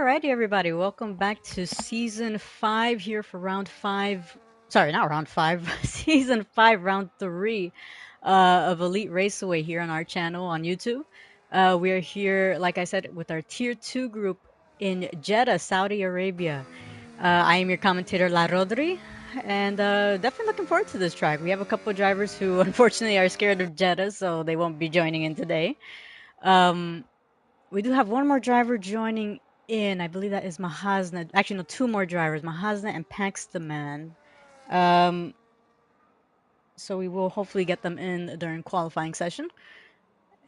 Alrighty, everybody, welcome back to season five here for round five. Sorry, not round five, season five, round three of Elite Raceway here on our channel on YouTube. We are here, like I said, with our tier two group in Jeddah, Saudi Arabia. I am your commentator, La Rodri, and definitely looking forward to this track. We have a couple of drivers who unfortunately are scared of Jeddah, so they won't be joining in today. Um, we do have one more driver joining in. I believe that is Mahazna. Actually, no, two more drivers, Mahazna and Paxtaman. Um, so we will hopefully get them in during qualifying session.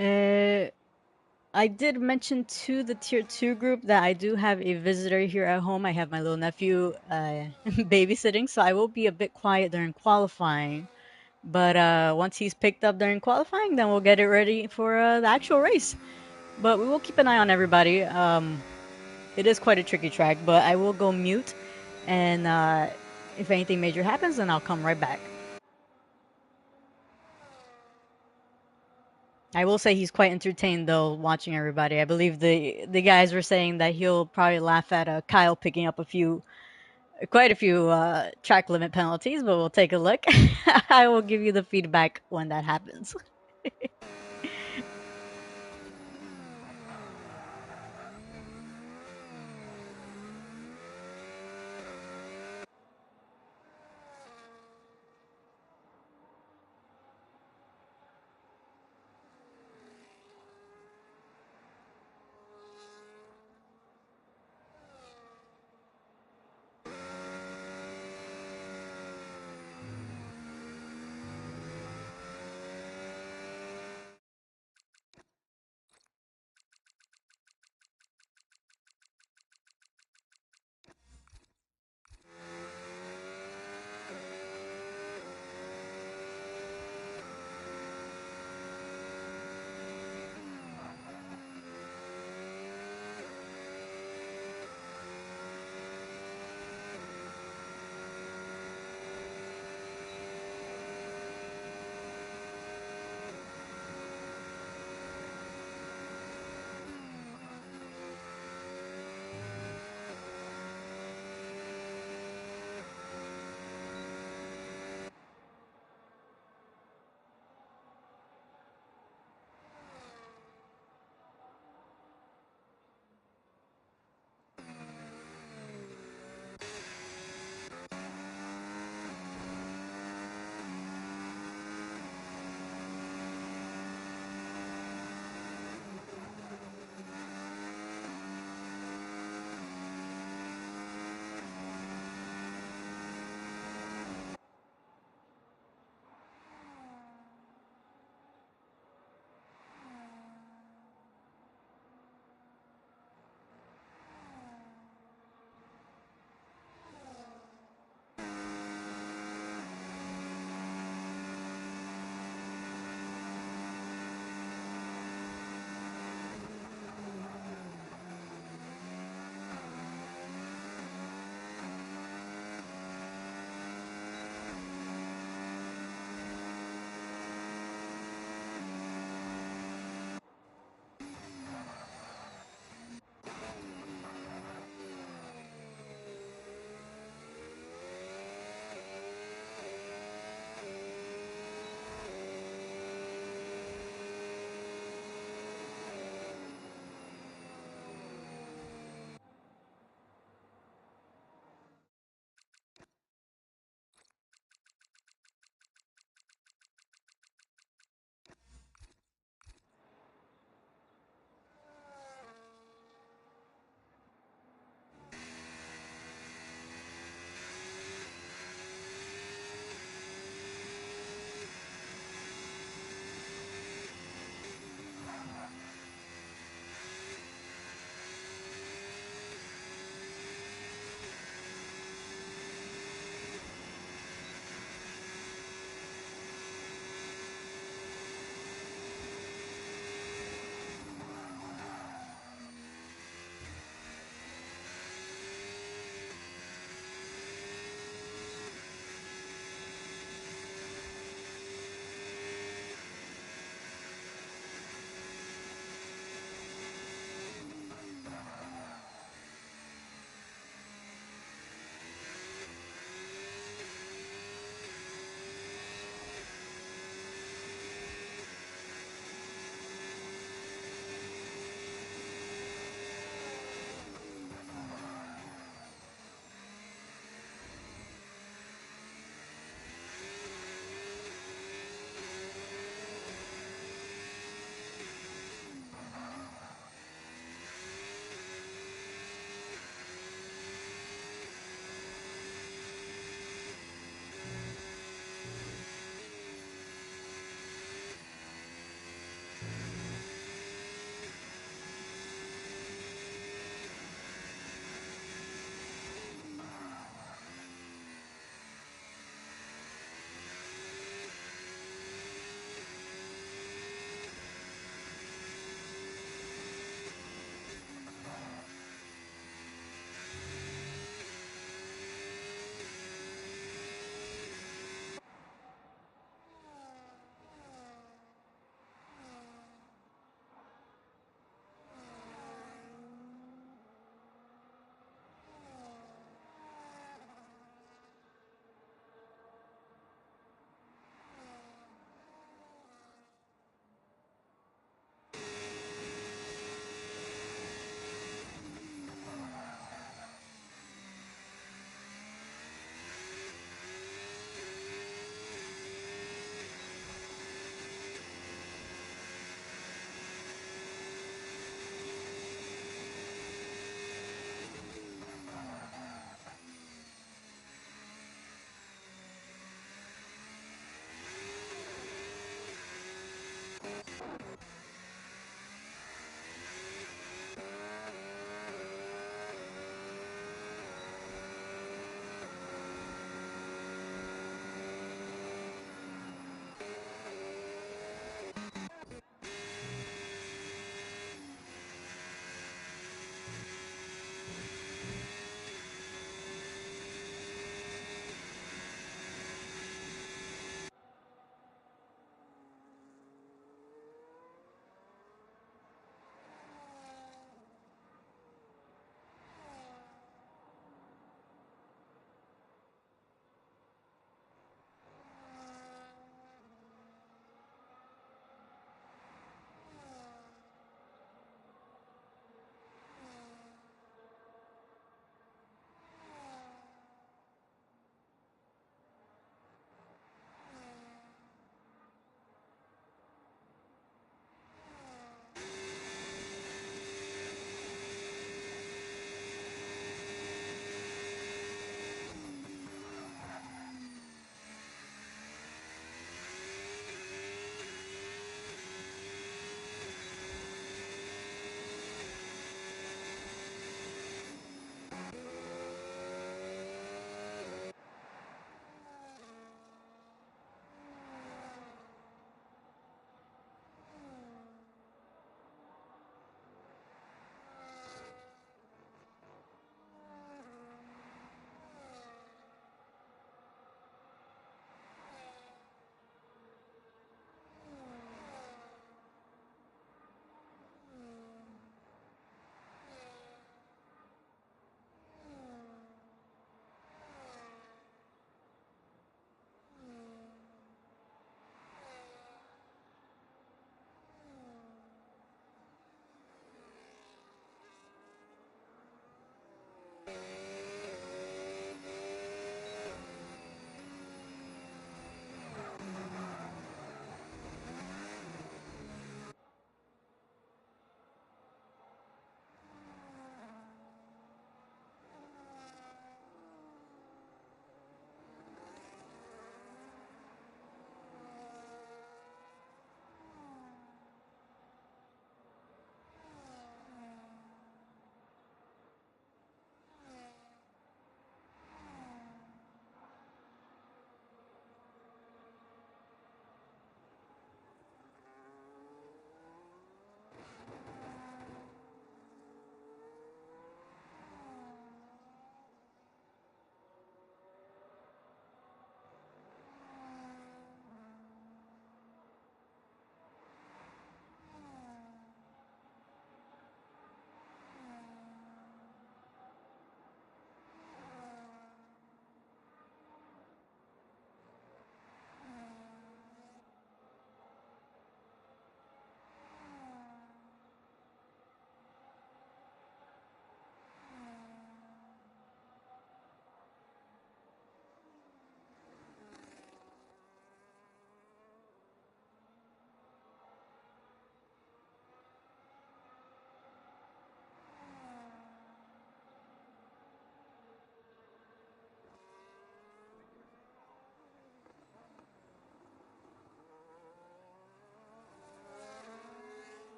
Uh, I did mention to the tier two group that I do have a visitor here at home. I have my little nephew babysitting, so I will be a bit quiet during qualifying. But once he's picked up during qualifying, then we'll get it ready for the actual race. But we will keep an eye on everybody. It is quite a tricky track, but I will go mute, and if anything major happens, then I'll come right back. I will say he's quite entertained though, watching everybody. I believe the guys were saying that he'll probably laugh at Kyle picking up quite a few track limit penalties, but we'll take a look. I will give you the feedback when that happens.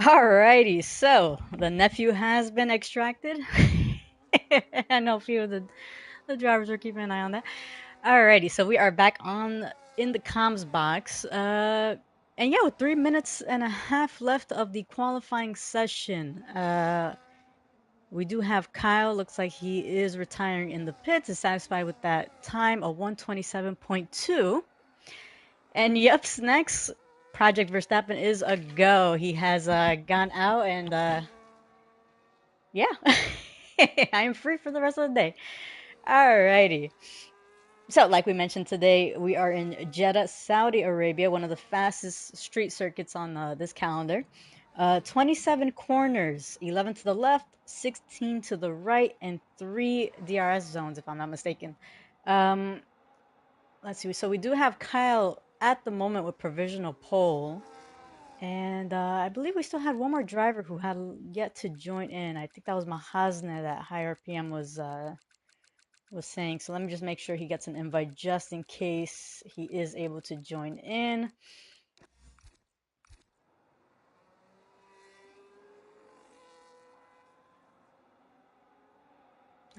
Alrighty, so the nephew has been extracted. I know a few of the drivers are keeping an eye on that. Alrighty, so we are back on in the comms box. And yeah, with 3 minutes and a half left of the qualifying session. We do have Kyle. Looks like he is retiring in the pits. Is satisfied with that time of 127.2. And yups, next Project Verstappen is a go. He has gone out and yeah, I am free for the rest of the day. Alrighty. So, like we mentioned today, we are in Jeddah, Saudi Arabia, one of the fastest street circuits on this calendar. 27 corners, 11 to the left, 16 to the right, and 3 DRS zones, if I'm not mistaken. Um, let's see. So we do have Kyle at the moment with provisional pole. And I believe we still had one more driver who had yet to join in. I think that was Mahazne that high RPM was saying. So let me just make sure he gets an invite just in case he is able to join in.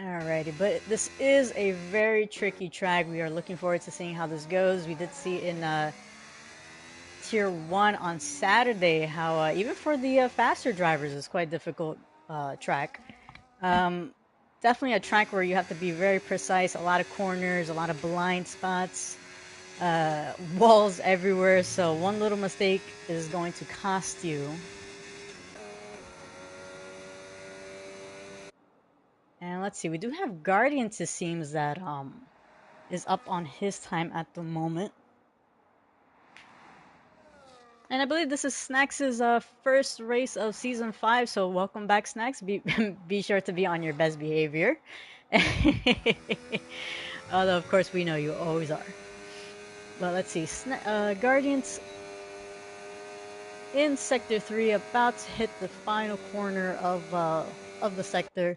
Alrighty, but this is a very tricky track. We are looking forward to seeing how this goes. We did see in Tier 1 on Saturday how even for the faster drivers it's quite a difficult track. Um, Definitely a track where you have to be very precise, a lot of corners, a lot of blind spots, walls everywhere, so one little mistake is going to cost you. And let's see, we do have Guardians, it seems, that is up on his time at the moment. And I believe this is Snacks' first race of season 5, so welcome back, Snacks. Be sure to be on your best behavior. Although, of course, we know you always are. But let's see, Guardians in Sector 3, about to hit the final corner of the sector.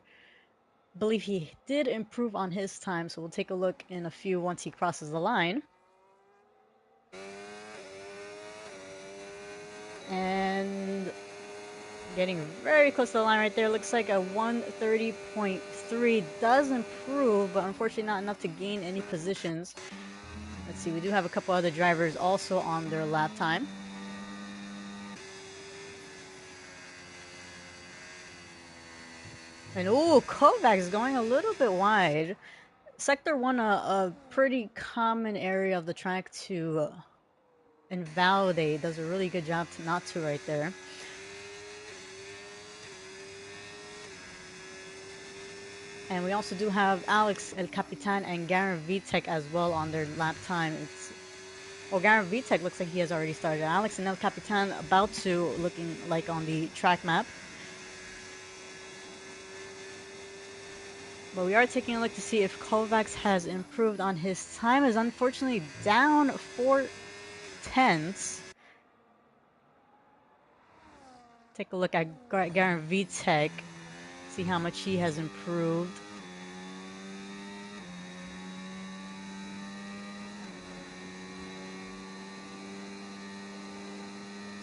Believe he did improve on his time, so we'll take a look in a few once he crosses the line. And getting very close to the line right there. Looks like a 130.3 does improve, but unfortunately not enough to gain any positions. Let's see, we do have a couple other drivers also on their lap time. And oh, Kovac is going a little bit wide. Sector 1, a pretty common area of the track to invalidate. Does a really good job not to right there. And we also do have Alex El Capitan and Garen Vitek as well on their lap time. Well, Garen Vitek looks like he has already started. Alex and El Capitan about to, looking like on the track map. But we are taking a look to see if Kovacs has improved on his time. Is unfortunately down 4/10. Take a look at Garen Vitek. See how much he has improved.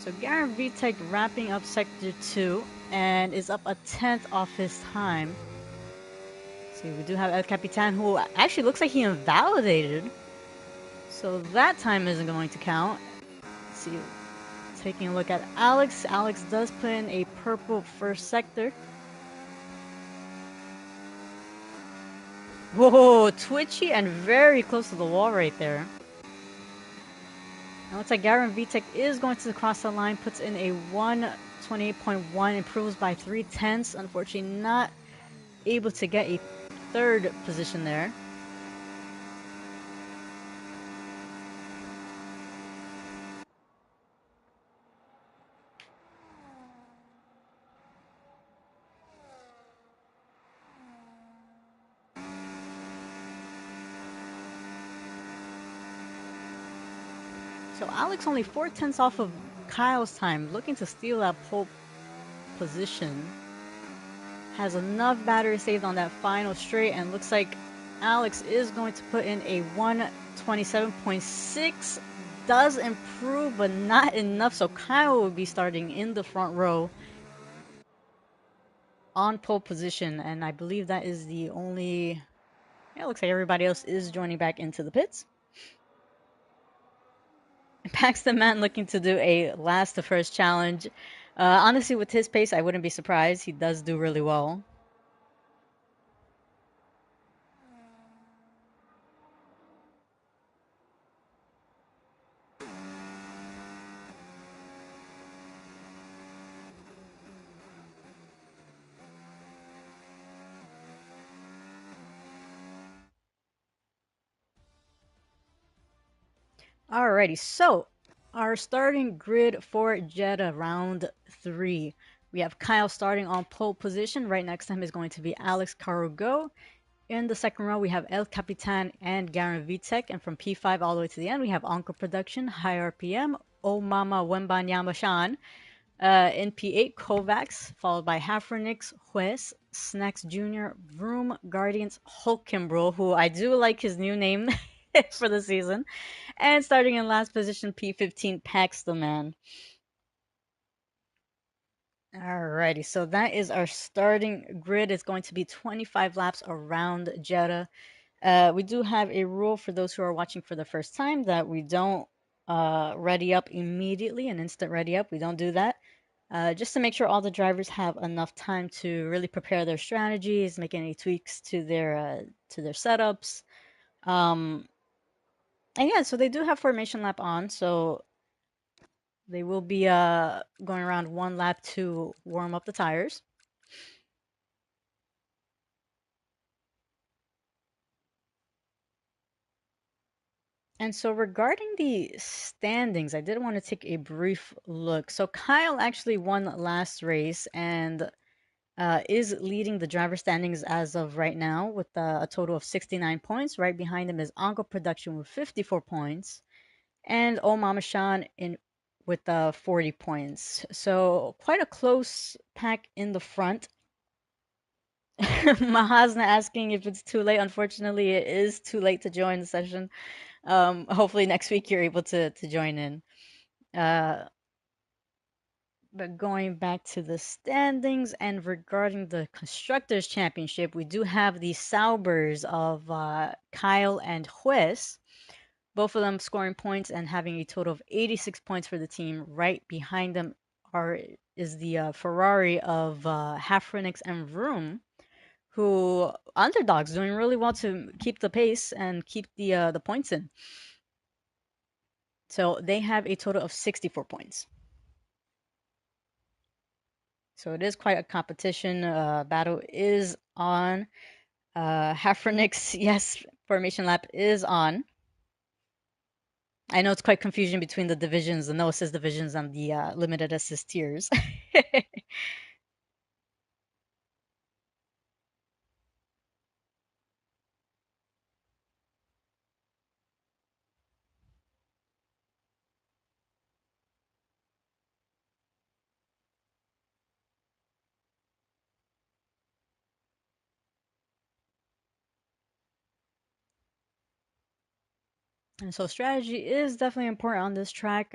So Garen Vitek wrapping up Sector 2 and is up a 10th off his time. See, we do have El Capitan, who actually looks like he invalidated. So that time isn't going to count. Let's see, taking a look at Alex. Alex does put in a purple first sector. Whoa, twitchy and very close to the wall right there. It looks like Garen Vitek is going to cross the line, puts in a 128.1, improves by 0.3. Unfortunately, not able to get a third position there. So Alex only 0.4 off of Kyle's time, looking to steal that pole position. Has enough battery saved on that final straight, and looks like Alex is going to put in a 127.6. Does improve, but not enough. So Kyle will be starting in the front row on pole position, and I believe that is the only. Yeah, it looks like everybody else is joining back into the pits. Paxton Man looking to do a last to first challenge. Honestly, with his pace, I wouldn't be surprised. He does do really well. Alrighty, so our starting grid for Jeddah round three. We have Kyle starting on pole position. Right next to him is going to be Alex Carugo. In the second row, we have El Capitan and Garen Vitek. And from P5 all the way to the end, we have Onko Production, High RPM, O Mama Wembanyama Shan. In P8, Kovacs, followed by Hafrenix, Juez, Snacks Jr., Vroom, Guardians, Hulkenbro, who I do like his new name for the season. And starting in last position, P15, Pax the Man. Alrighty, so that is our starting grid. It's going to be 25 laps around Jeddah. We do have a rule for those who are watching for the first time that we don't ready up immediately, an instant ready up. We don't do that. Just to make sure all the drivers have enough time to really prepare their strategies, make any tweaks to their setups. Um, and yeah, so they do have formation lap on, so they will be going around one lap to warm up the tires. And so regarding the standings, I did want to take a brief look. So Kyle actually won last race and is leading the driver standings as of right now with a total of 69 points. Right behind him is Ongo Production with 54 points, and Oh Mama Shan in with 40 points. So quite a close pack in the front. Mahasna asking if it's too late. Unfortunately, it is too late to join the session. Hopefully next week you're able to join in. Uh, but going back to the standings and regarding the Constructors' Championship, we do have the Saubers of Kyle and Juez, both of them scoring points and having a total of 86 points for the team. Right behind them is the Ferrari of Hafrenix and Vroom, who underdogs doing really well to keep the pace and keep the points in. So they have a total of 64 points. So it is quite a competition. Battle is on. Hafrenix, yes, Formation Lap is on. I know it's quite confusion between the divisions, the no assist divisions and the limited assist tiers. And so strategy is definitely important on this track.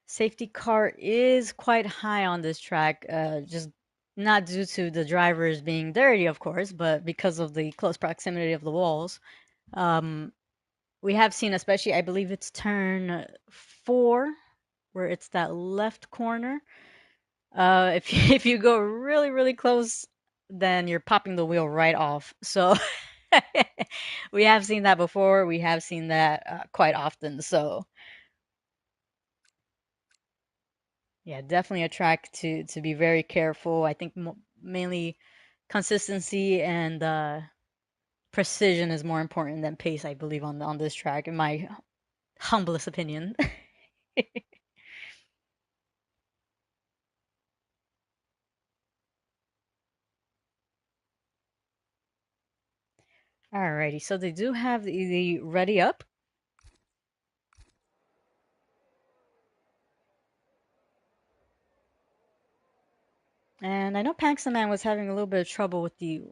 Safety car is quite high on this track, just not due to the drivers being dirty, of course, but because of the close proximity of the walls. Um, we have seen, especially, I believe it's turn 4, where it's that left corner. If if you go really really close, then you're popping the wheel right off. So we have seen that before. We have seen that quite often. So yeah, definitely a track to be very careful. I think mainly consistency and precision is more important than pace. I believe on this track, in my humblest opinion. Alrighty, so they do have the ready up. And I know Paxton Man was having a little bit of trouble with the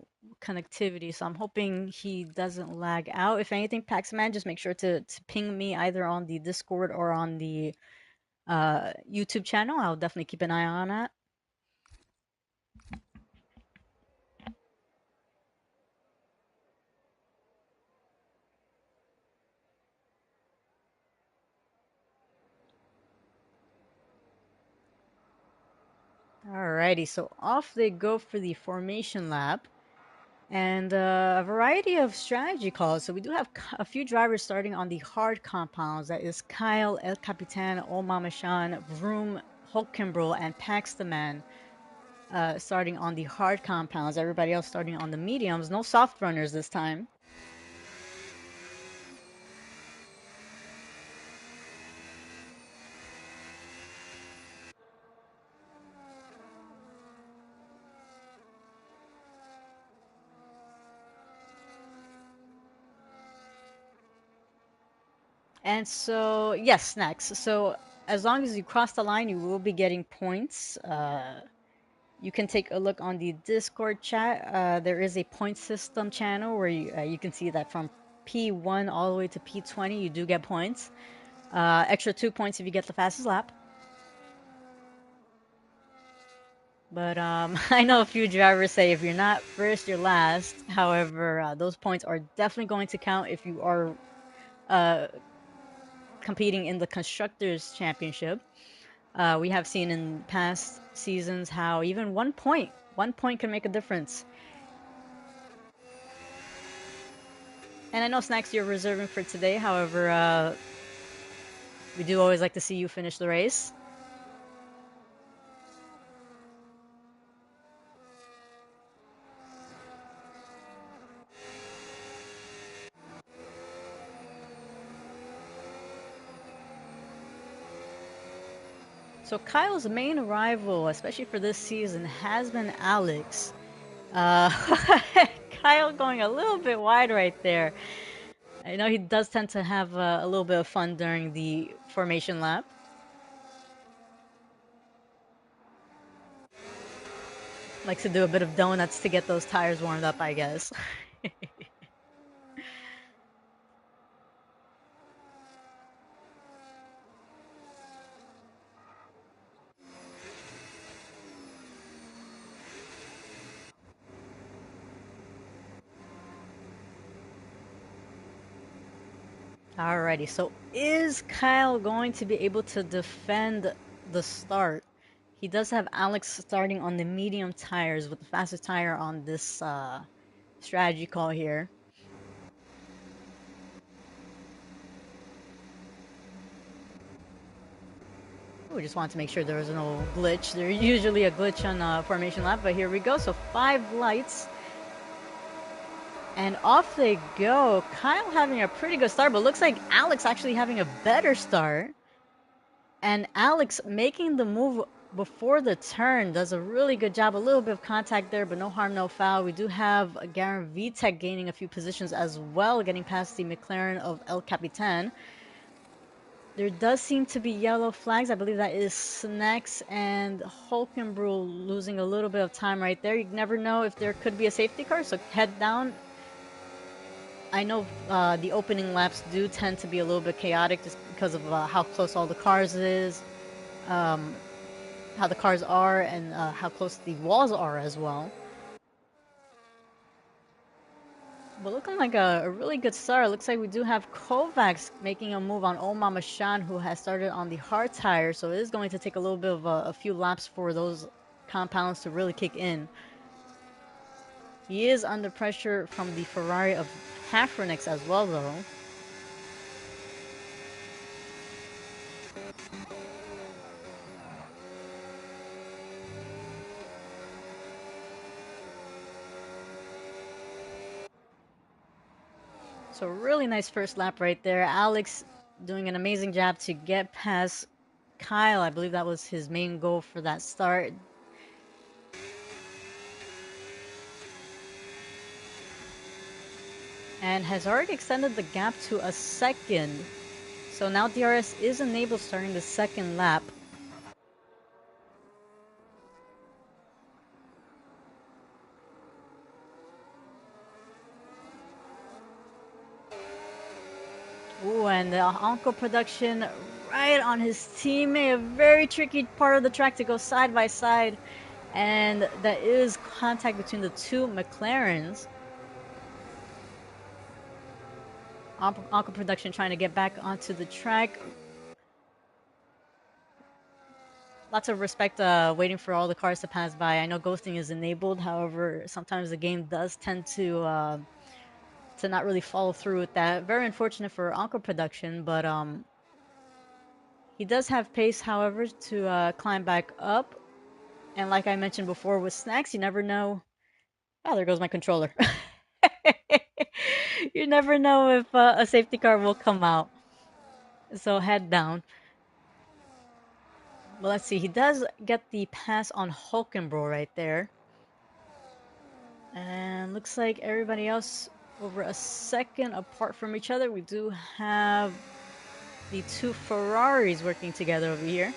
connectivity, so I'm hoping he doesn't lag out. If anything, Paxton Man, just make sure to ping me either on the Discord or on the YouTube channel. I'll definitely keep an eye on that. Alrighty, so off they go for the formation lap. And a variety of strategy calls. So we do have a few drivers starting on the hard compounds. That is Kyle, El Capitan, Omar Shan, Vroom, Hulkenbro, and Pax the Man. Starting on the hard compounds. Everybody else starting on the mediums. No soft runners this time. And so, yes, snacks. So as long as you cross the line, you will be getting points. You can take a look on the Discord chat. There is a point system channel where you can see that from P1 all the way to P20, you do get points. Extra 2 points if you get the fastest lap. But I know a few drivers say if you're not first, you're last. However, those points are definitely going to count if you are uh, competing in the Constructors' Championship. We have seen in past seasons how even 1 point can make a difference. And I know Snacks you're reserving for today. However, we do always like to see you finish the race. So Kyle's main rival, especially for this season, has been Alex. Uh, Kyle going a little bit wide right there. I know he does tend to have a little bit of fun during the formation lap. Likes to do a bit of donuts to get those tires warmed up, I guess. Alrighty, so is Kyle going to be able to defend the start? He does have Alex starting on the medium tires with the fastest tire on this strategy call here. We just wanted to make sure there was no glitch. There's usually a glitch on formation lap, but here we go. So 5 lights. And off they go. Kyle having a pretty good start, but looks like Alex actually having a better start. And Alex making the move before the turn does a really good job. A little bit of contact there, but no harm, no foul. We do have Garen Vitek gaining a few positions as well, getting past the McLaren of El Capitan. There does seem to be yellow flags. I believe that is Snacks and Hulkenbrew losing a little bit of time right there. You never know if there could be a safety car, so head down. I know the opening laps do tend to be a little bit chaotic just because of how close all the cars is, how the cars are, and how close the walls are as well. But looking like a really good start. Looks like we do have Kovacs making a move on Omar Mashan, who has started on the hard tire. So it is going to take a little bit of a few laps for those compounds to really kick in. He is under pressure from the Ferrari of Hafrenix as well, though. So really nice first lap right there. Alex doing an amazing job to get past Kyle. I believe that was his main goal for that start. And has already extended the gap to a second. So now DRS is enabled starting the second lap. Ooh, and the Onko production right on his teammate. A very tricky part of the track to go side by side. And that is contact between the two McLarens. Onko production trying to get back onto the track. lots of respect waiting for all the cars to pass by. I know ghosting is enabled, however, sometimes the game does tend to not really follow through with that. Very unfortunate for Encore production, but he does have pace, however, to climb back up. And like I mentioned before, with snacks, you never know. Oh, there goes my controller. You never know if a safety car will come out. So head down. Well, let's see. He does get the pass on Hulkenbro right there. And looks like everybody else over a second apart from each other. We do have the two Ferraris working together over here.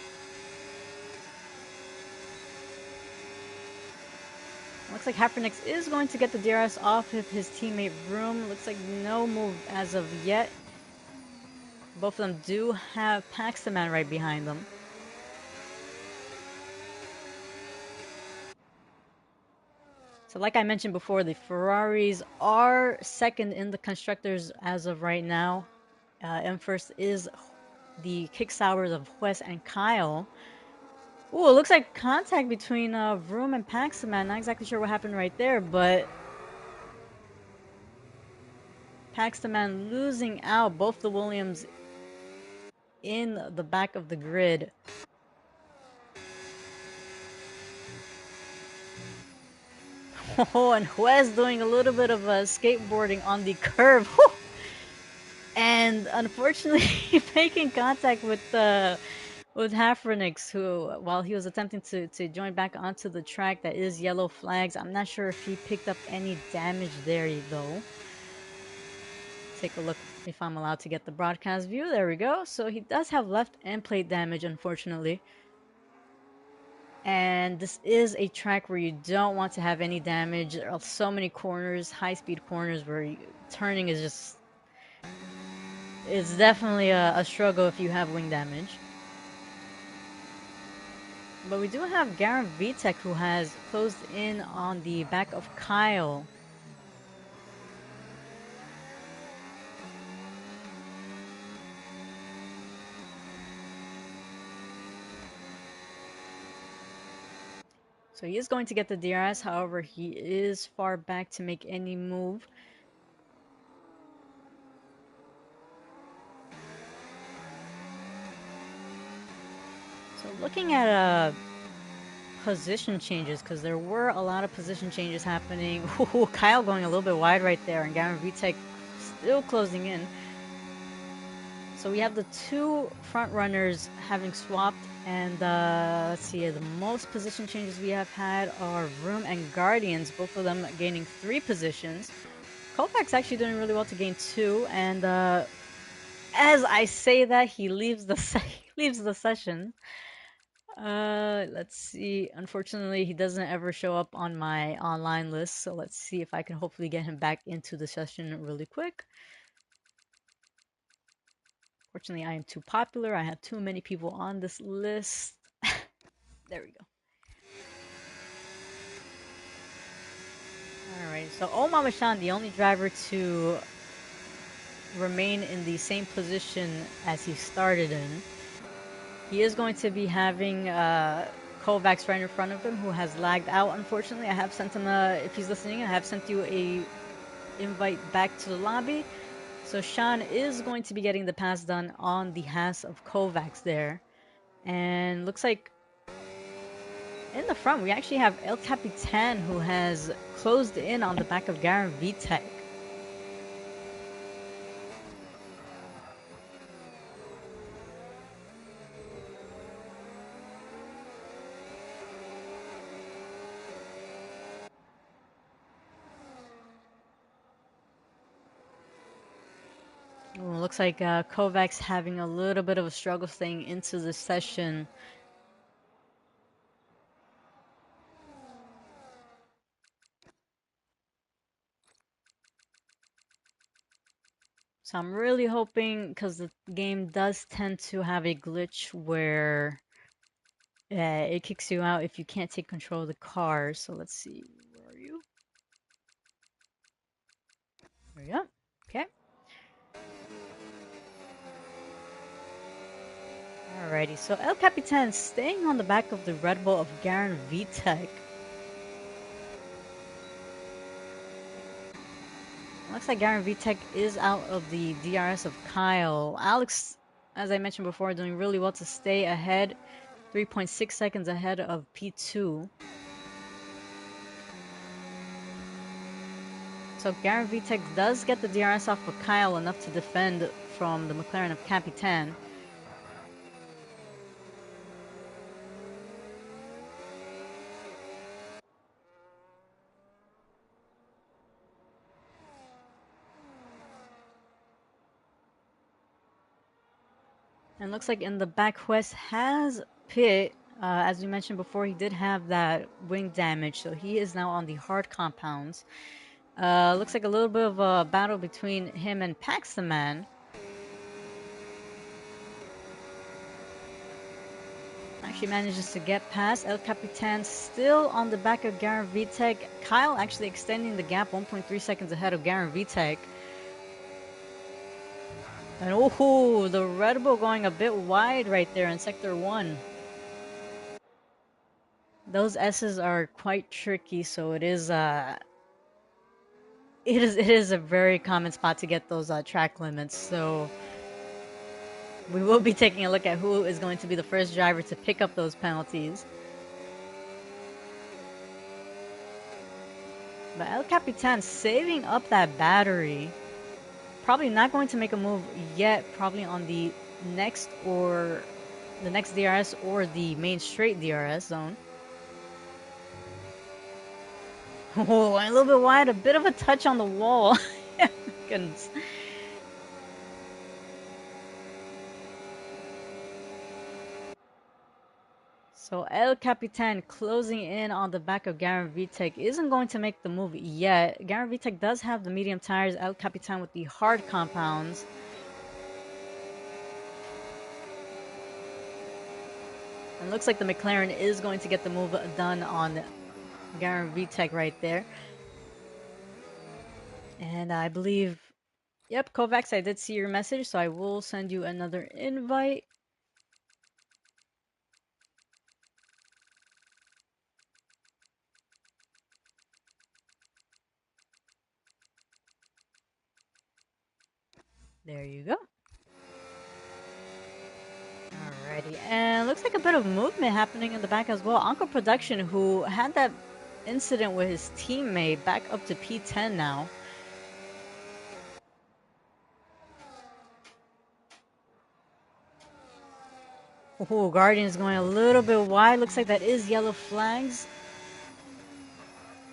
Looks like Hafernix is going to get the DRS off of his teammate Vroom. Looks like no move as of yet. Both of them do have Paxman right behind them. So like I mentioned before, the Ferraris are second in the constructors as of right now. And first is the kick sours of Wes and Kyle. Ooh, it looks like contact between Vroom and Paxman. Not exactly sure what happened right there, but Paxman losing out both the Williams in the back of the grid. Oh, and Wes doing a little bit of skateboarding on the curve. And unfortunately making contact with Hafrenix, who, while he was attempting to join back onto the track that is yellow flags, I'm not sure if he picked up any damage there, though. Take a look if I'm allowed to get the broadcast view. There we go. So he does have left end plate damage, unfortunately. And this is a track where you don't want to have any damage. There are so many corners, high-speed corners, where turning is just... It's definitely a struggle if you have wing damage. But we do have Garen Vitek, who has closed in on the back of Kyle. So he is going to get the DRS, however, he is far back to make any move. So looking at position changes, because there were a lot of position changes happening. Ooh, Kyle going a little bit wide right there, and Garen Vitek still closing in. So we have the two front runners having swapped, and let's see, the most position changes we have had are Vroom and Guardians, both of them gaining 3 positions. Kovacs actually doing really well to gain 2, and as I say that, he leaves the leaves the session. Let's see. Unfortunately, he doesn't ever show up on my online list, so let's see if I can hopefully get him back into the session really quick. Fortunately, I am too popular. I have too many people on this list. There we go. Alright, so Omar Shan, the only driver to remain in the same position as he started in. He is going to be having Kovacs right in front of him, who has lagged out, unfortunately. I have sent him, if he's listening, I have sent you a invite back to the lobby. So Sean is going to be getting the pass done on the Haas of Kovacs there. And looks like in the front, we actually have El Capitan, who has closed in on the back of Garen Vitek. Well, looks like Kovacs having a little bit of a struggle staying into the session. So I'm really hoping, because the game does tend to have a glitch where it kicks you out if you can't take control of the car. So let's see, where are you? There we go. Okay. Alrighty, so El Capitan staying on the back of the Red Bull of Garen Vitek. Looks like Garen Vitek is out of the DRS of Kyle. Alex, as I mentioned before, doing really well to stay ahead, 3.6 seconds ahead of P2. So Garen Vitek does get the DRS off of Kyle, enough to defend from the McLaren of Capitan. And looks like in the back, West has pit. As we mentioned before, he did have that wing damage, so he is now on the hard compounds. Looks like a little bit of a battle between him and Paxman. Actually manages to get past. El Capitan still on the back of Garen Vitek. Kyle actually extending the gap 1.3 seconds ahead of Garen Vitek. And oh, the Red Bull going a bit wide right there in Sector 1. Those S's are quite tricky, so it is a very common spot to get those track limits. So we will be taking a look at who is going to be the first driver to pick up those penalties. But El Capitan saving up that battery. Probably not going to make a move yet, probably on the next DRS or the main straight DRS zone. Oh, a little bit wide, a bit of a touch on the wall. Goodness. So El Capitan closing in on the back of Garen Vitek isn't going to make the move yet. Garen Vitek does have the medium tires, El Capitan with the hard compounds. And looks like the McLaren is going to get the move done on Garen Vitek right there. And I believe, yep, Kovacs, I did see your message, so I will send you another invite. There you go. Alrighty, and looks like a bit of movement happening in the back as well. Uncle Production, who had that incident with his teammate, back up to P10 now. Oh, Guardian's going a little bit wide. Looks like that is yellow flags.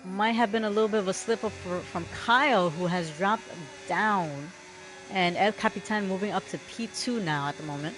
Might have been a little bit of a slip up from Kyle, who has dropped down. And El Capitan moving up to P2 now at the moment.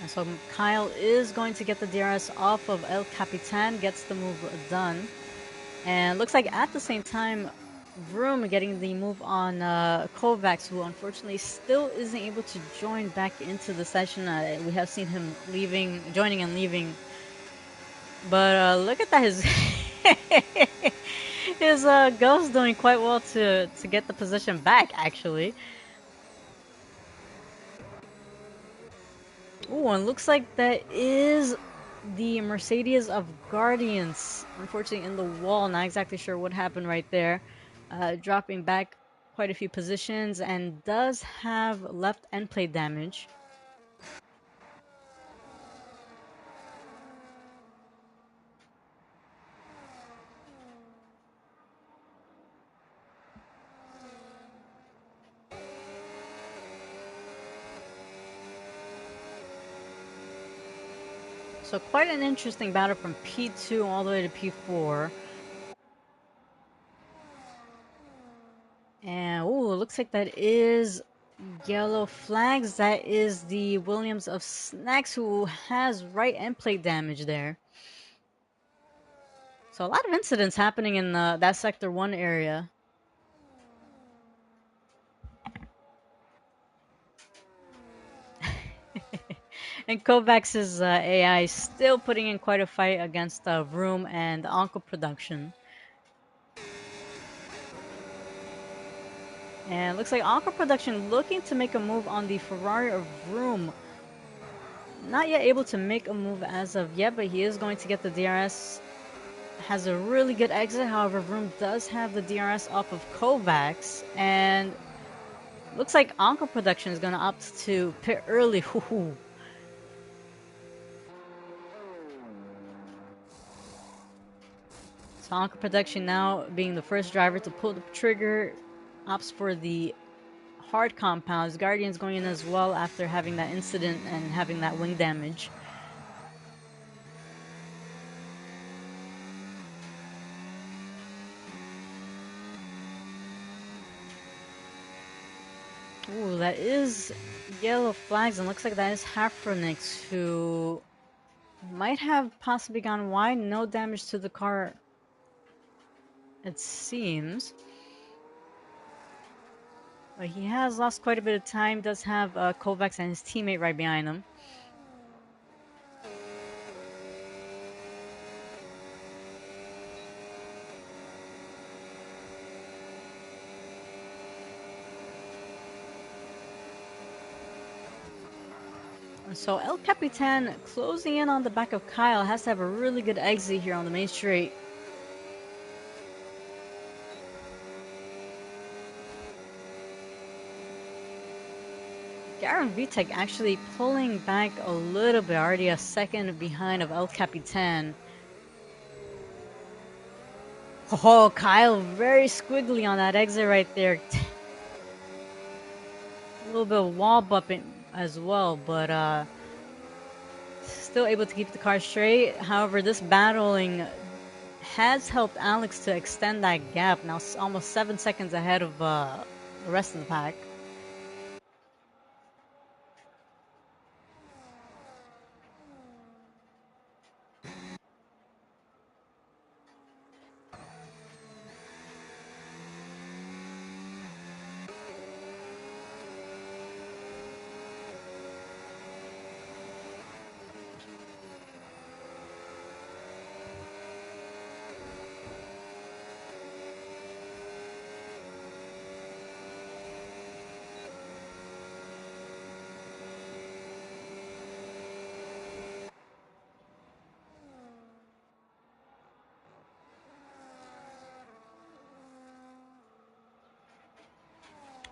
And so Kyle is going to get the DRS off of El Capitan, gets the move done. And looks like at the same time, Vroom getting the move on Kovacs, who unfortunately still isn't able to join back into the session. We have seen him joining and leaving. But look at that, his Ghost doing quite well to get the position back, actually. Oh, and looks like that is the Mercedes of Guardians, unfortunately in the wall. Not exactly sure what happened right there. Dropping back quite a few positions and does have left end plate damage. So quite an interesting battle from P2 all the way to P4. And oh, it looks like that is Yellow flags. That is the Williams of Snacks, who has right end plate damage there. So a lot of incidents happening in that Sector 1 area. And Kovacs's AI is still putting in quite a fight against Vroom and Onco Production. And it looks like Onco Production looking to make a move on the Ferrari of Vroom. Not yet able to make a move as of yet, but he is going to get the DRS. Has a really good exit, however, Vroom does have the DRS off of Kovacs, and looks like Onco Production is going to opt to pit early. So Onco Production now being the first driver to pull the trigger, opts for the hard compounds. Guardian's going in as well after having that incident and having that wing damage. Ooh, that is yellow flags, and looks like that is Hafronix, who might have possibly gone wide. No damage to the car, it seems. But he has lost quite a bit of time. Does have Kovacs and his teammate right behind him. So El Capitan closing in on the back of Kyle. Has to have a really good exit here on the main straight. Garen Vitek actually pulling back a little bit, already a second behind of El Capitan. Oh, Kyle very squiggly on that exit right there. A little bit of wall bumping as well, but still able to keep the car straight. However, this battling has helped Alex to extend that gap. Now almost 7 seconds ahead of the rest of the pack.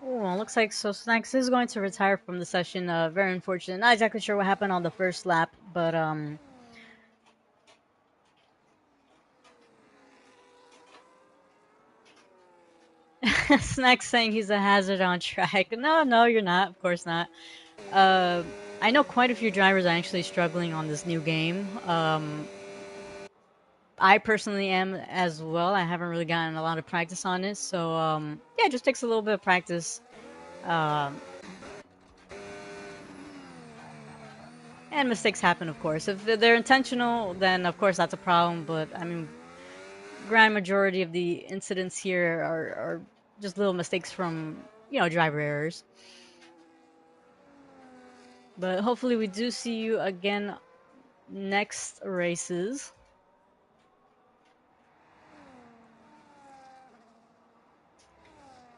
Oh, looks like so Snacks is going to retire from the session. Very unfortunate. Not exactly sure what happened on the first lap, but Snacks saying he's a hazard on track. No, no, you're not. Of course not. Uh, I know quite a few drivers are actually struggling on this new game. I personally am as well. I haven't really gotten a lot of practice on it, so yeah, it just takes a little bit of practice. Um, and mistakes happen, of course. If they're intentional, then of course that's a problem. But I mean, grand majority of the incidents here are just little mistakes from driver errors. But hopefully we do see you again next races.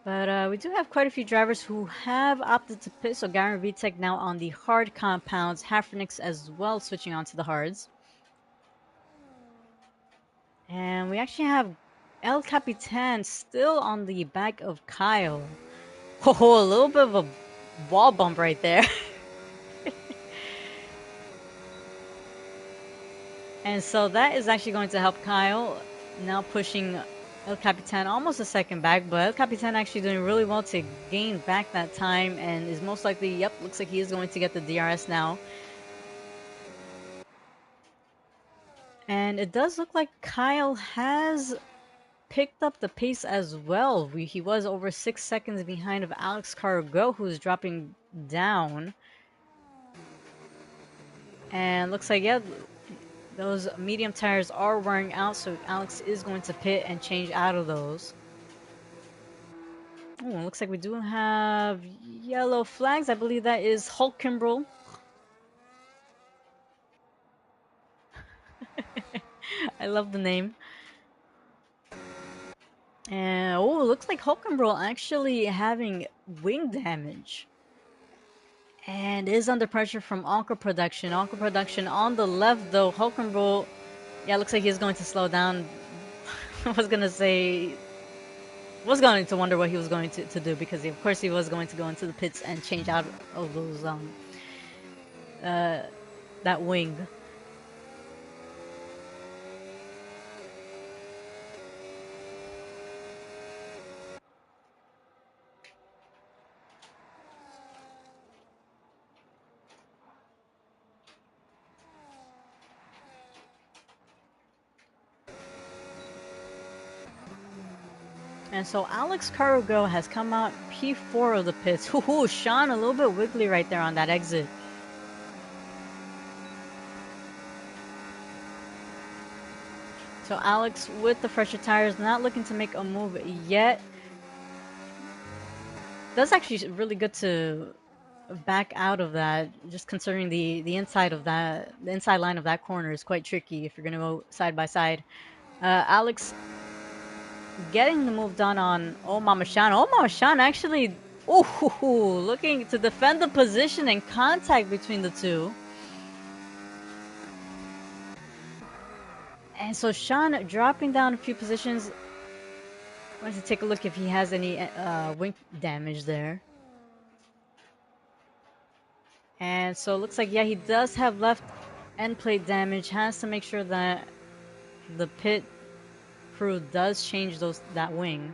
But we do have quite a few drivers who have opted to pit. So Garen Vitek now on the hard compounds, Hafronix as well switching on to the hards. And we actually have El Capitan still on the back of Kyle. Oh, a little bit of a wall bump right there. And so that is actually going to help Kyle, now pushing El Capitan almost a second back, but El Capitan actually doing really well to gain back that time and is most likely, yep, looks like he is going to get the DRS now. And it does look like Kyle has picked up the pace as well. He was over 6 seconds behind of Alex Cargo, who's dropping down. And looks like, yeah, those medium tires are wearing out, so Alex is going to pit and change out of those. Oh, looks like we do have yellow flags. I believe that is Hulk Kimbrel. I love the name. And oh, looks like Hulk Kimbrel actually having wing damage. And is under pressure from Anchor Production. Anchor Production on the left though. Hulk Kimbrel, yeah, looks like he's going to slow down. I was going to wonder what he was going to do, because of course he was going to go into the pits and change out of those that wing. And so Alex Cargo has come out P4 of the pits. Ooh, Sean a little bit wiggly right there on that exit. So Alex with the fresher tires, not looking to make a move yet. That's actually really good to back out of that, just considering the inside of that, the inside line of that corner is quite tricky if you're going to go side by side. Alex getting the move done on Mama Shan. Mama Shan actually, looking to defend the position and contact between the two. And so Sean dropping down a few positions. Let's take a look if he has any wing damage there. And so it looks like, yeah, he does have left end plate damage. Has to make sure that the pit crew does change that wing.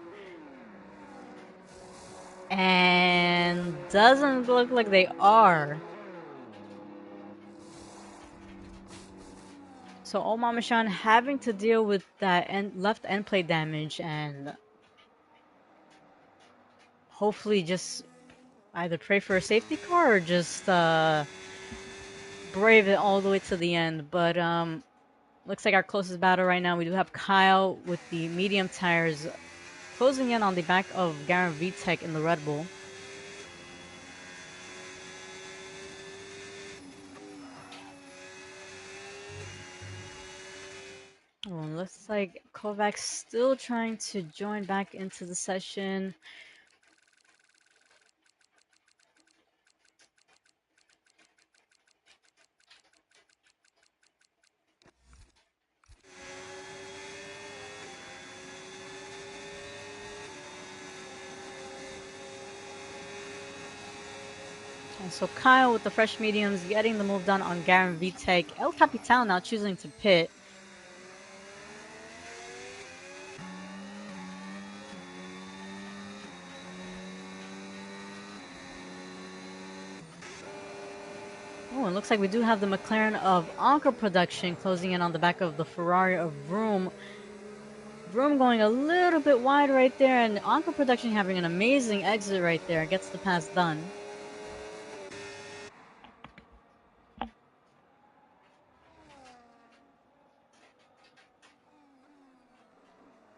And doesn't look like they are. So Mama Shan having to deal with that left end plate damage, and hopefully just either pray for a safety car or just brave it all the way to the end. But looks like our closest battle right now, we do have Kyle with the medium tires closing in on the back of Garen Vitek in the Red Bull. Oh, looks like Kovac still trying to join back into the session. And so Kyle with the fresh mediums getting the move done on Garen Vitek. El Capitan now choosing to pit. Oh, it looks like we do have the McLaren of Anchor Production closing in on the back of the Ferrari of Vroom. Vroom going a little bit wide right there, and Anchor Production having an amazing exit right there. Gets the pass done.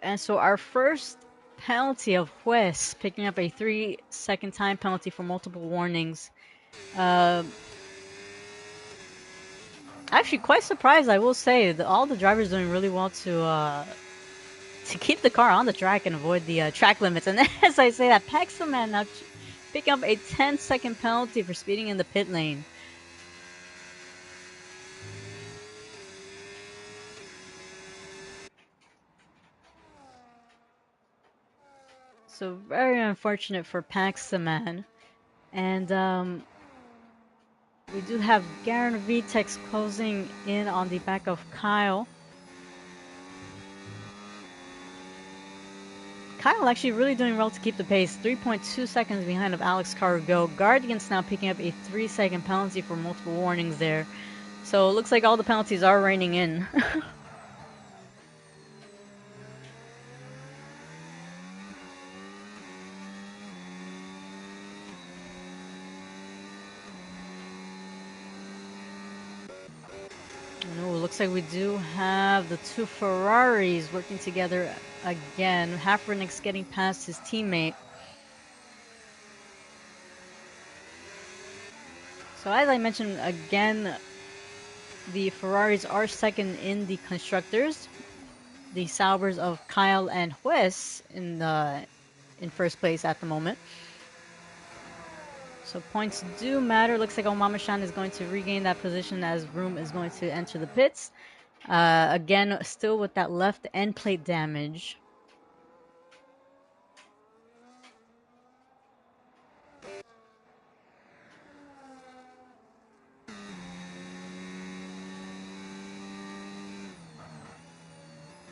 And so our first penalty of Juez picking up a 3-second time penalty for multiple warnings. Actually, quite surprised, I will say. All the drivers doing really well to keep the car on the track and avoid the track limits. And as I say that, Paxman now picking up a 10-second penalty for speeding in the pit lane. So very unfortunate for Paxman. And we do have Garen Vitex closing in on the back of Kyle. Kyle actually really doing well to keep the pace. 3.2 seconds behind of Alex Cargo. Guardians now picking up a 3-second penalty for multiple warnings there. So it looks like all the penalties are raining in. looks like we do have the two Ferraris working together again. Hafrenix getting past his teammate. So as I mentioned again, the Ferraris are second in the constructors. The Saubers of Kyle and Hues in first place at the moment. So points do matter. Looks like Omama-shan is going to regain that position as Room is going to enter the pits. Again, still with that left end plate damage.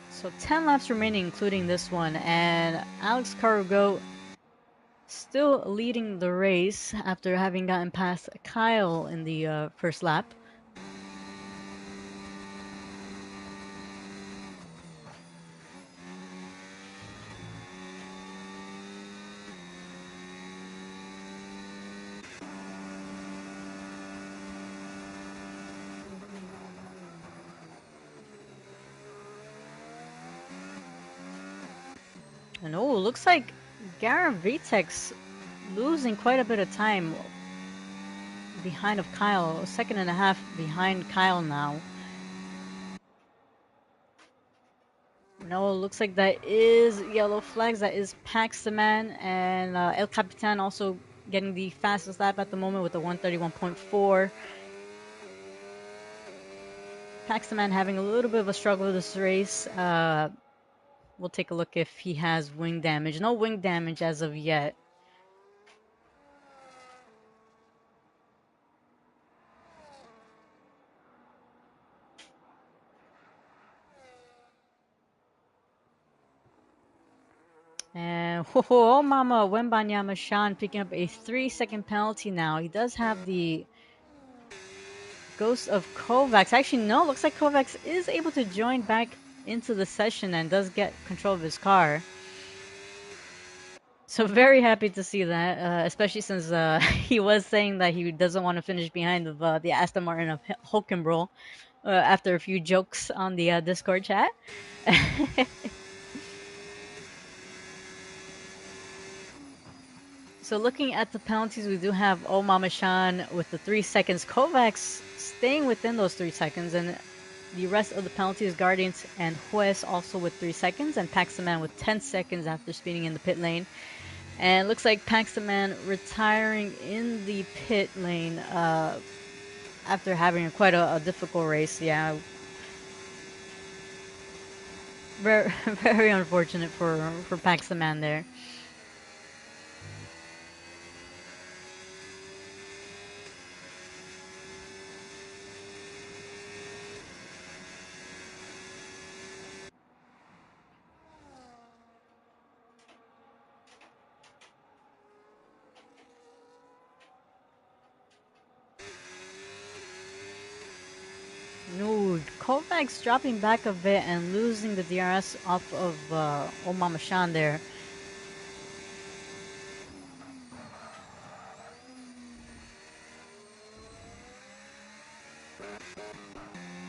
So 10 laps remaining, including this one, and Alex Carugo still leading the race after having gotten past Kyle in the first lap. And oh, looks like Garen Vitex losing quite a bit of time behind of Kyle, a second and a half behind Kyle now. No, looks like that is yellow flags. That is Paxman and El Capitan also getting the fastest lap at the moment with a 131.4. Paxman having a little bit of a struggle with this race. We'll take a look if he has wing damage. No wing damage as of yet. And oh, Mama Wembanyama Shan picking up a 3-second penalty now. He does have the Ghost of Kovacs. Actually, no, looks like Kovacs is able to join back into the session and does get control of his car. So very happy to see that, especially since he was saying that he doesn't want to finish behind the Aston Martin of Hulkenbrough after a few jokes on the Discord chat. So looking at the penalties, we do have Omama-shan with the 3 seconds. Kovacs staying within those 3 seconds, and the rest of the penalties, Guardians and Hues also with 3 seconds, and Paxman with 10 seconds after speeding in the pit lane. And it looks like Paxman retiring in the pit lane after having quite a difficult race. Yeah, very, very unfortunate for Paxman there. No, Kovacs dropping back a bit and losing the DRS off of Omama-shan there.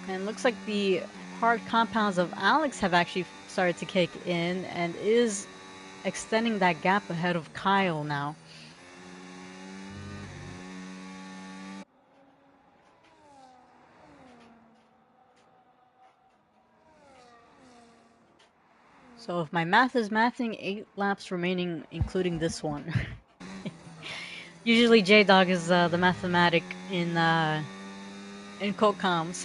And looks like the hard compounds of Alex have actually started to kick in and is extending that gap ahead of Kyle now. So if my math is mathing, 8 laps remaining, including this one. Usually J-Dog is the mathematic in Code Comms.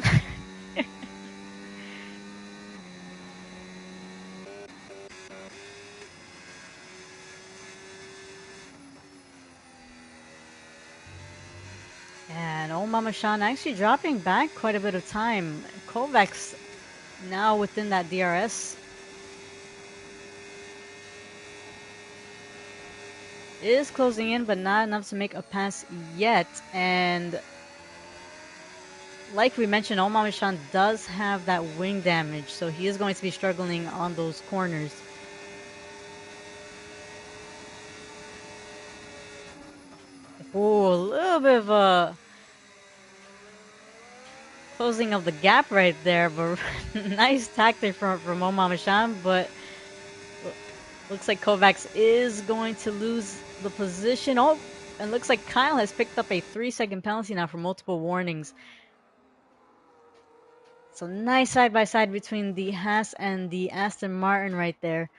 And Omama-shan actually dropping back quite a bit of time. Kovacs now within that DRS. Is closing in, but not enough to make a pass yet. And like we mentioned, Omama-shan does have that wing damage, so he is going to be struggling on those corners. Oh, a little bit of a closing of the gap right there, but nice tactic from Omar Shan, but looks like Kovacs is going to lose the position. Oh, and looks like Kyle has picked up a 3-second penalty now for multiple warnings. So nice side by side between the Haas and the Aston Martin right there.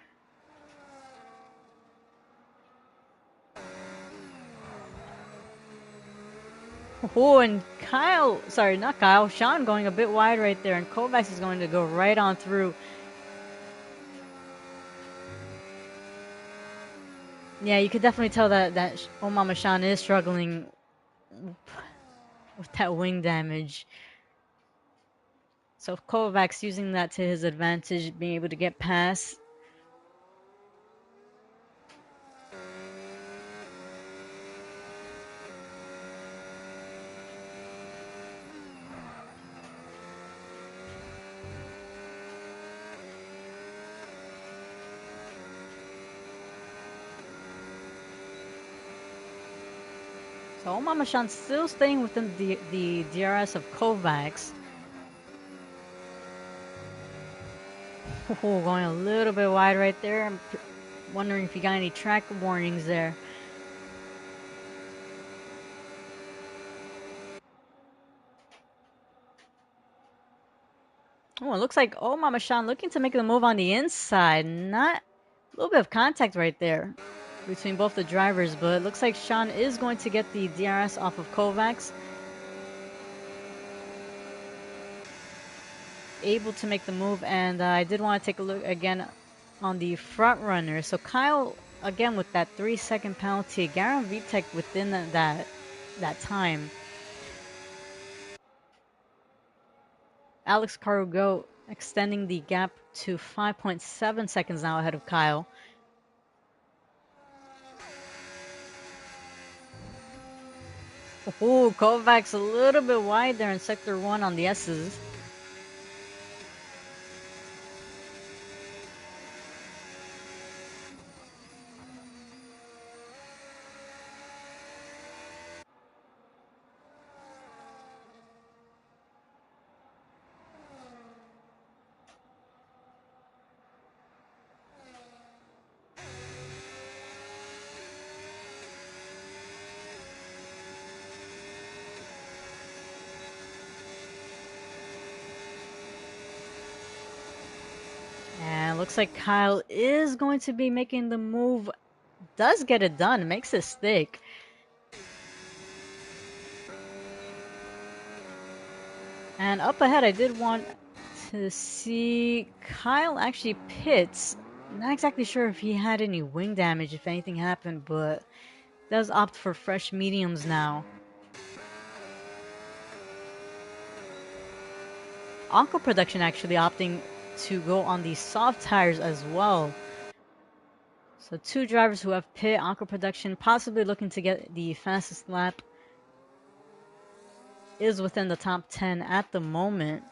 Oh, and Kyle, sorry, not Kyle, Sean going a bit wide right there, and Kovacs is going to go right on through. Yeah, you could definitely tell that Omar Shan is struggling with that wing damage. So Kovacs using that to his advantage, being able to get past. So Omar Shan still staying within the DRS of Kovacs. Oh, going a little bit wide right there. I'm wondering if you got any track warnings there. Oh, it looks like Omar Shan looking to make the move on the inside. Not a little bit of contact right there between both the drivers, but it looks like Shan is going to get the DRS off of Kovacs. Able to make the move, and I did want to take a look again on the front runner. So Kyle again with that 3-second penalty, Garen Vitek within that time. Alex Carugo extending the gap to 5.7 seconds now ahead of Kyle. Oh, Kovacs a little bit wide there in sector 1 on the S's. And looks like Kyle is going to be making the move. Does get it done, makes it stick. And up ahead, I did want to see Kyle actually pits. Not exactly sure if he had any wing damage, if anything happened, but does opt for fresh mediums now. Onco Production actually opting to go on the soft tires as well. So 2 drivers who have pit. Onco Production possibly looking to get the fastest lap. Is within the top 10 at the moment.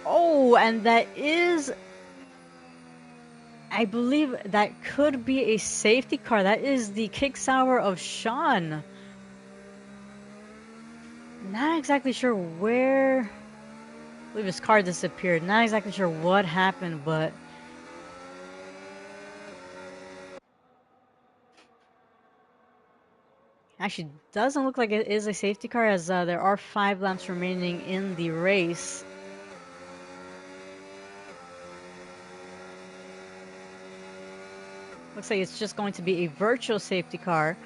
Oh, and that is, I believe that could be a safety car. That is the kick sour of Sean. Not exactly sure where, I believe his car disappeared. Not exactly sure what happened, but actually doesn't look like it is a safety car, as there are 5 laps remaining in the race. Looks like it's just going to be a virtual safety car.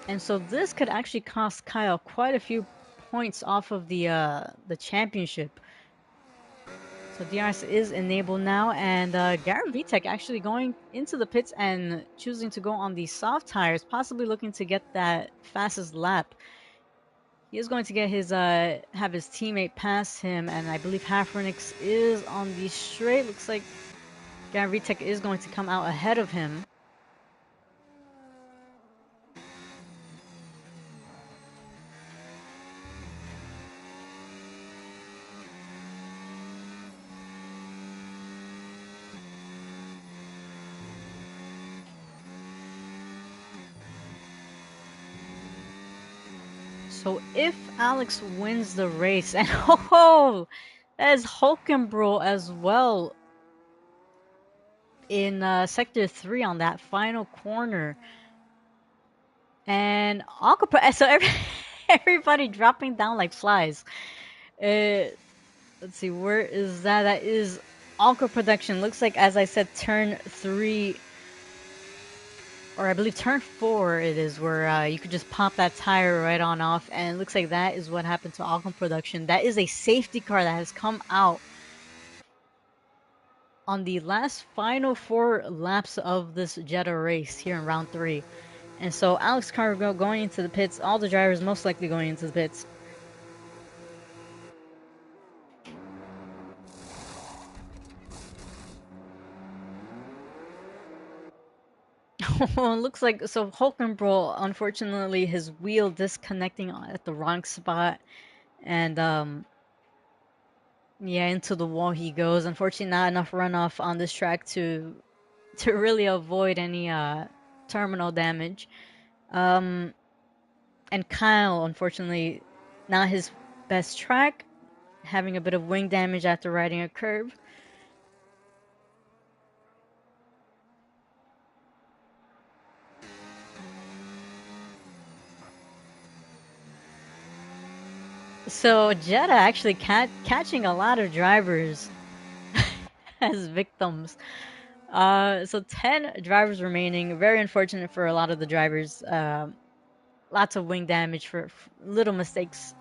And so this could actually cost Kyle quite a few points off of the championship. So DRS is enabled now, and Garen Vitek actually going into the pits and choosing to go on the soft tires, possibly looking to get that fastest lap. He is going to get his have his teammate pass him, and I believe Hafrenix is on the straight. Looks like Garen Vitek is going to come out ahead of him. So if Alex wins the race, and oh, that is Hulkenbro as well in sector 3 on that final corner. And so everybody dropping down like flies. Uh, let's see, where is that? That is Alco Production. Looks like, as I said, turn 3, or I believe turn 4 it is, where you could just pop that tire right on off. And it looks like that is what happened to Alco Production. That is a safety car that has come out on the last final 4 laps of this Jeddah race here in round 3. And so Alex Cargo going into the pits, all the drivers most likely going into the pits. Well, it looks like, so Hulkenbro, unfortunately, his wheel disconnecting at the wrong spot, and yeah, into the wall he goes. Unfortunately, not enough runoff on this track to really avoid any terminal damage. And Kyle, unfortunately, not his best track, having a bit of wing damage after riding a curb. So Jeddah actually catching a lot of drivers as victims. So 10 drivers remaining. Very unfortunate for a lot of the drivers. Lots of wing damage for little mistakes.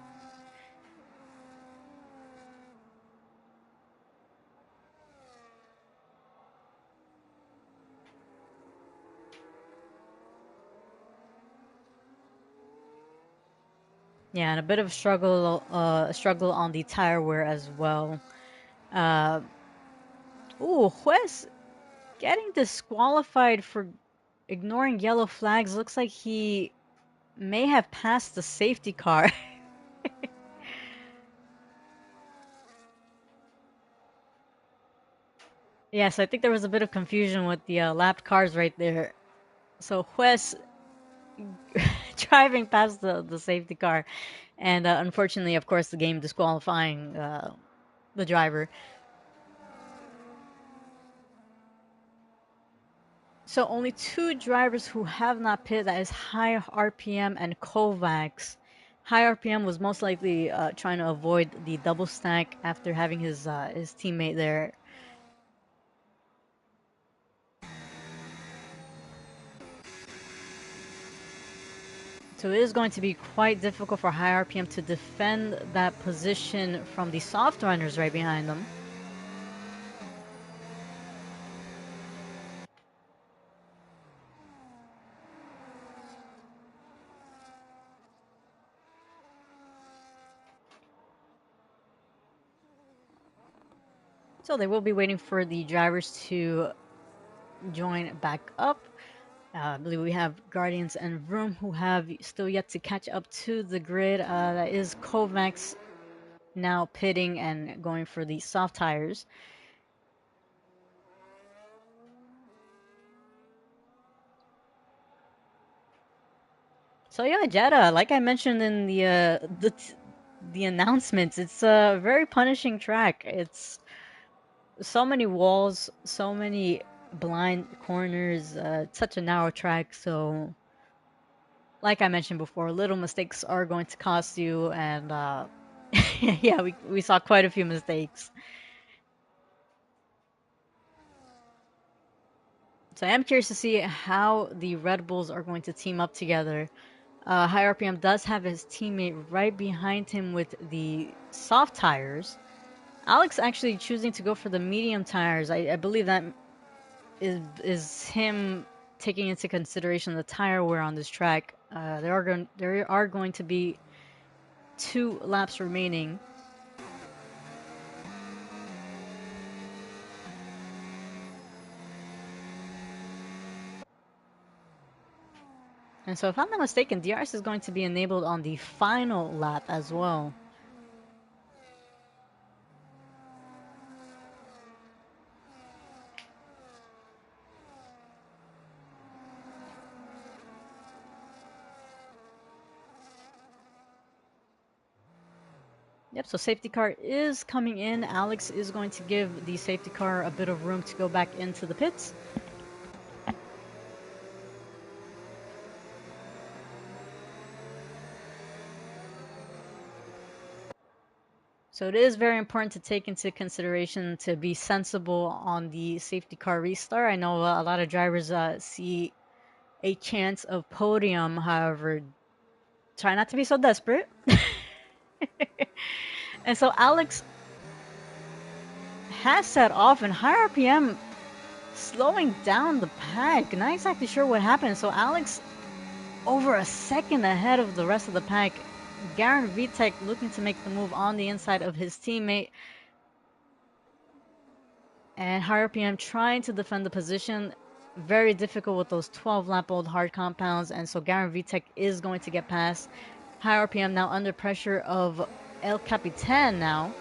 Yeah, and a bit of struggle on the tire wear as well. Uh, ooh, Juez getting disqualified for ignoring yellow flags. Looks like he may have passed the safety car. Yes, I think there was a bit of confusion with the lapped cars right there. So Juez driving past the safety car, and unfortunately, of course, the game disqualifying the driver. So only 2 drivers who have not pitted. That is High RPM and Kovacs. High RPM was most likely trying to avoid the double stack after having his teammate there. So it is going to be quite difficult for High RPM to defend that position from the soft runners right behind them. So they will be waiting for the drivers to join back up. I believe we have Guardians and Vroom who have still yet to catch up to the grid. That is Kovacs now pitting and going for the soft tires. So yeah, Jeddah, like I mentioned in the announcements, it's a very punishing track. It's so many walls, so many blind corners, such a narrow track. So, like I mentioned before, little mistakes are going to cost you, and yeah, we saw quite a few mistakes. So I am curious to see how the Red Bulls are going to team up together. High RPM does have his teammate right behind him with the soft tires. Alex actually choosing to go for the medium tires. I believe that is him taking into consideration the tire wear on this track. There are going to be 2 laps remaining. And so if I'm not mistaken, DRS is going to be enabled on the final lap as well. Yep, so safety car is coming in. Alex is going to give the safety car a bit of room to go back into the pits. So it is very important to take into consideration to be sensible on the safety car restart. I know a lot of drivers see a chance of podium, however, try not to be so desperate. And so Alex has set off and high RPM slowing down the pack. Not exactly sure what happened. So Alex over a second ahead of the rest of the pack. Garen Vitek looking to make the move on the inside of his teammate. And high RPM trying to defend the position. Very difficult with those 12 lap old hard compounds. And so Garen Vitek is going to get past. High RPM now under pressure of El Capitan now.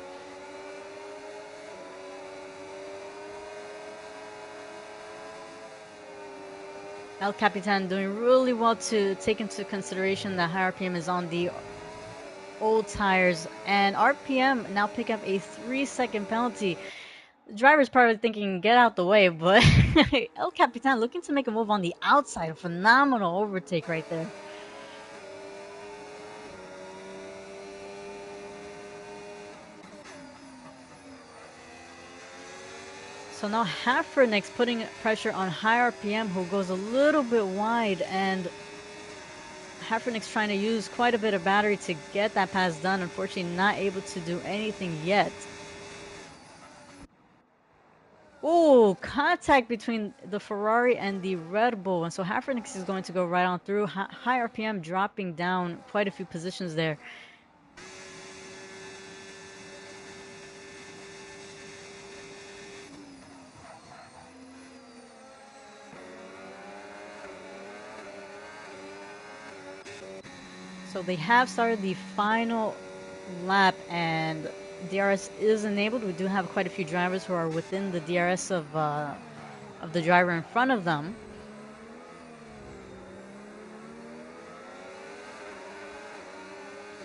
El Capitan doing really well to take into consideration that high RPM is on the old tires, and RPM now pick up a 3-second penalty. The driver's probably thinking, get out the way, but El Capitan looking to make a move on the outside. A phenomenal overtake right there. So now Hafrenix putting pressure on high RPM, who goes a little bit wide, and Hafrenix trying to use quite a bit of battery to get that pass done. Unfortunately, not able to do anything yet. Oh, contact between the Ferrari and the Red Bull. And so Hafrenix is going to go right on through. High RPM dropping down quite a few positions there. So they have started the final lap, and DRS is enabled. We do have quite a few drivers who are within the DRS of the driver in front of them.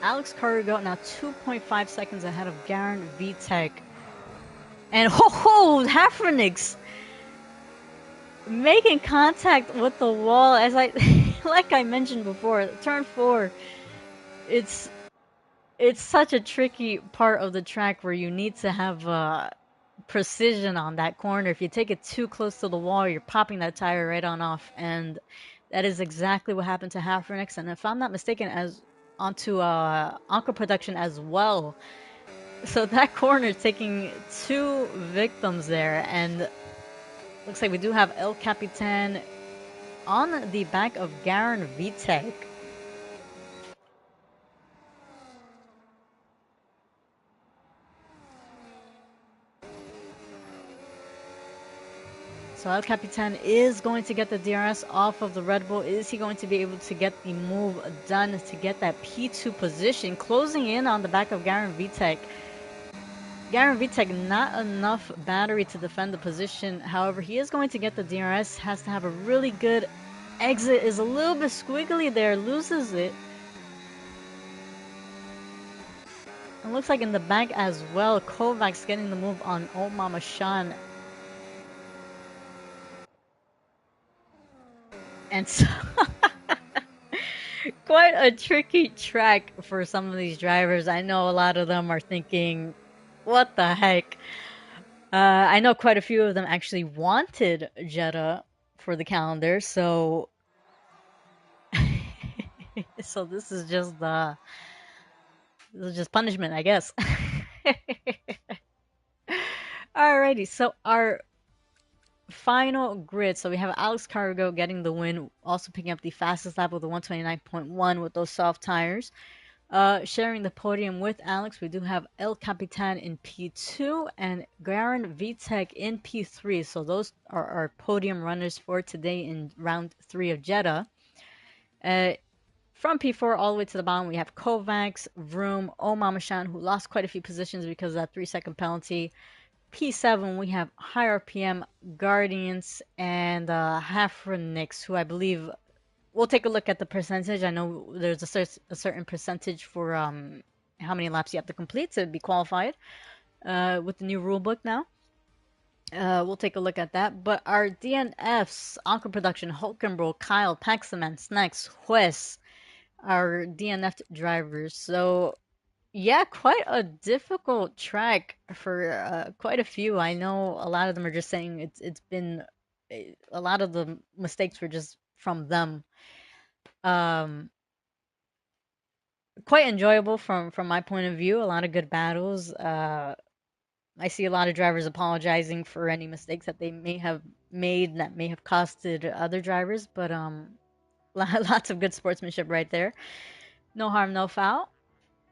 Alex Carrigo now 2.5 seconds ahead of Garen Vitek. And Hafrenix making contact with the wall, as I like I mentioned before, turn 4. It's such a tricky part of the track where you need to have precision on that corner. If you take it too close to the wall, you're popping that tire right on off, and that is exactly what happened to Hafrenix. And if I'm not mistaken, as onto Anchor Production as well. So that corner taking 2 victims there, and looks like we do have El Capitan on the back of Garen Vitek. So El Capitan is going to get the DRS off of the Red Bull. Is he going to be able to get the move done to get that P2 position? Closing in on the back of Garen Vitek. Garen Vitek, not enough battery to defend the position. However, he is going to get the DRS. Has to have a really good exit. Is a little bit squiggly there. Loses it. And looks like in the back as well, Kovacs getting the move on Old Mama Shan. And so quite a tricky track for some of these drivers. I know a lot of them are thinking, what the heck? I know quite a few of them actually wanted Jeddah for the calendar, so so this is just punishment, I guess. Alrighty, so our final grid. So we have Alex Cargo getting the win, also picking up the fastest lap with the 129.1 with those soft tires. Sharing the podium with Alex, we do have El Capitan in P2 and Garen Vitek in P3. So those are our podium runners for today in round 3 of Jeddah. From P4 all the way to the bottom, we have Kovacs, Vroom, Omamashan, who lost quite a few positions because of that 3-second penalty. P7, we have high RPM, Guardians, and Hafrenix, who I believe we'll take a look at the percentage. I know there's a certain percentage for how many laps you have to complete to be qualified with the new rule book now. We'll take a look at that. But our DNFs, Aqua Production, Hulkenbro, Kyle, Paxaman, Snacks, Juez, our DNF drivers. So yeah, quite a difficult track for quite a few. I know a lot of them are just saying it's been a lot of the mistakes were just from them. Um, Quite enjoyable from my point of view. A lot of good battles. I see a lot of drivers apologizing for any mistakes that they may have made that may have costed other drivers, but lots of good sportsmanship right there. No harm, no foul.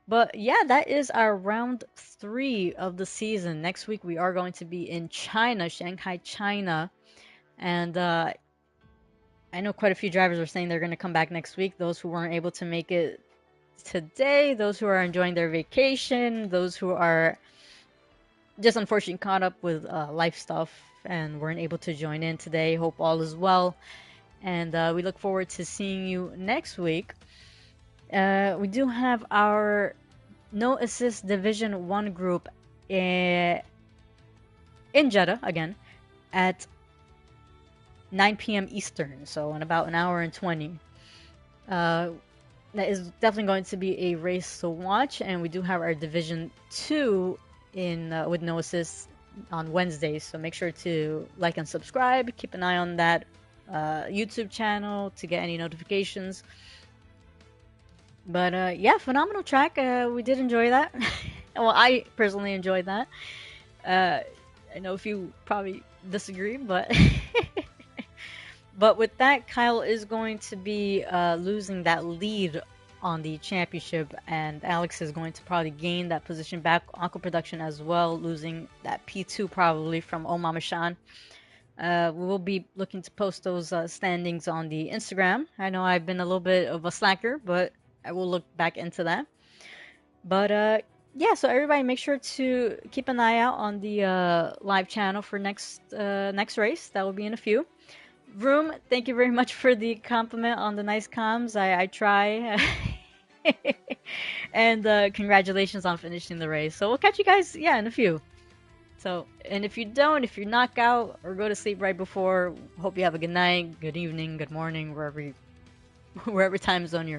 But yeah, that is our round three of the season. Next week we are going to be in China, Shanghai, China, and I know quite a few drivers are saying they're going to come back next week. Those who weren't able to make it today, those who are enjoying their vacation, those who are just unfortunately caught up with life stuff and weren't able to join in today. Hope all is well, and we look forward to seeing you next week. We do have our no assist Division 1 group in Jeddah again at 9 p.m. Eastern, so in about an hour and 20. That is definitely going to be a race to watch, and we do have our Division 2 in with no assist on Wednesdays, so make sure to like and subscribe. Keep an eye on that YouTube channel to get any notifications. But yeah, phenomenal track. We did enjoy that. Well, I personally enjoyed that. I know a few probably disagree, but but with that, Kyle is going to be losing that lead on the championship, and Alex is going to probably gain that position back. Aqua Production as well, losing that P2 probably from Oh Mama Shan. We will be looking to post those standings on the Instagram. I know I've been a little bit of a slacker, but I will look back into that. But yeah, so everybody make sure to keep an eye out on the live channel for next race. That will be in a few. Vroom, thank you very much for the compliment on the nice comms. I try. And congratulations on finishing the race. So we'll catch you guys, yeah, in a few. So, and if you knock out or go to sleep right before, hope you have a good night, good evening, good morning, wherever time zone you're